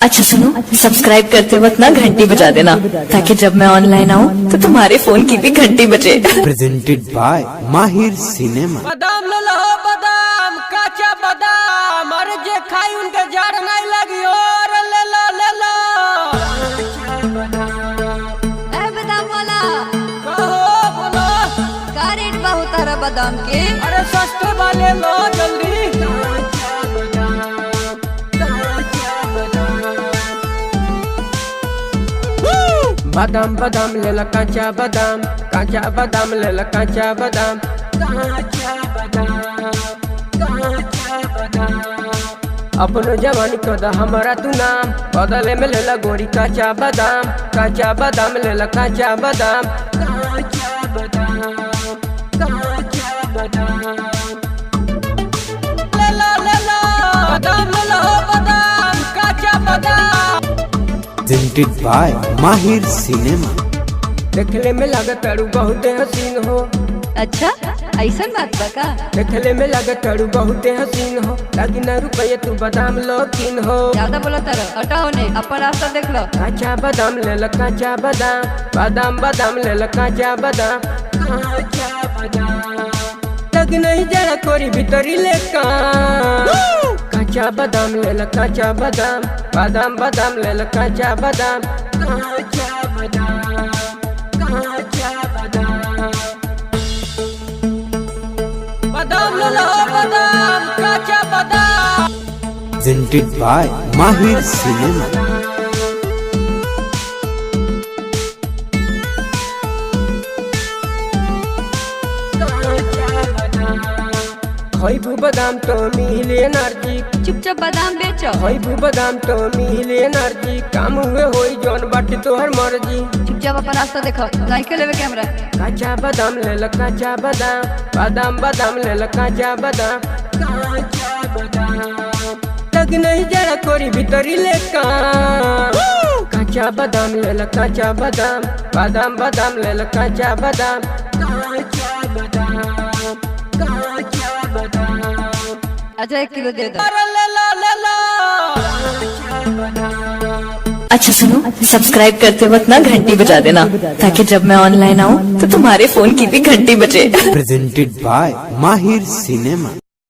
अच्छा सुनो, सब्सक्राइब करते वक्त ना घंटी बजा देना ताकि जब मैं ऑनलाइन आऊँ तो तुम्हारे फोन की भी घंटी बजे। प्रेजेंटेड बाय माहिर सिनेमा। बादाम ले लो बादाम, काचा बादाम, अरे जे खाई उनके जड़ नहीं लगी और ले लो ले लो। ए बादाम वाला कहो बोलो, का रेट बा तारा बादाम के? अरे सस्ते वाले लो जल्दी। बादाम बादाम ले ला काचा बादाम, काचा बादाम ले ला काचा बादाम, काचा बादाम, काचा बादाम। अपनो जवानी कदा हमारा तू नाम बदले में ले ला गोरी काचा बादाम, काचा बादाम ले ला काचा बादाम, काचा बादाम, काचा बादाम। ले लो बादाम ले लो बादाम, काचा बादाम। प्रेजेंटेड बाय माहिर सिनेमा। देखले में लागत अड़ू बहुत हसीन हो। अच्छा ऐसा बात बा का? देखले में लागत अड़ू बहुत हसीन हो, लगी ना रुपये तू बादाम लोकिन हो। ज्यादा बोला तारा, हटाओ ने अपन रास्ता देख लो। काचा बादाम ले ला काचा बादाम, बादाम बादाम ले ला काचा बादाम, काचा बादाम। लग नहीं जरा कोरी भीतरी ले का। काचा बादाम ले ला काचा बादाम, बादाम बादाम ले ला काचा बादाम, काचा बादाम, काचा बादाम। बादाम ले लो बादाम, काचा बादाम। प्रेजेंटेड बाय माहिर सिनेमा। खइबू बादाम तो मिले एनर्जी, चुपचाप बादाम बेचो। खइबू बादाम तो मिले एनर्जी, काम हुए होई जौन बाटे तोहर मर्जी। चुपचाप अपन रास्ता देखो, नहीं के लेवे कैमरा। काचा बादाम ले ला काचा बादाम, बादाम बादाम ले ला काचा बादाम, काचा बादाम। लग नहीं जरा कोरी भीतरी ले का। काचा बादाम ले ला काचा बादाम, बादाम बादाम ले ला काचा बादाम, काचा बादाम, काचा बादाम। अच्छा 1 किलो दे दो। अरे ले लो ले लो। काचा बादाम। अच्छा सुनो, सब्सक्राइब करते वक्त ना घंटी बजा देना ताकि जब मैं ऑनलाइन आऊँ तो तुम्हारे फोन की भी घंटी बजे। प्रेजेंटेड बाय माहिर सिनेमा।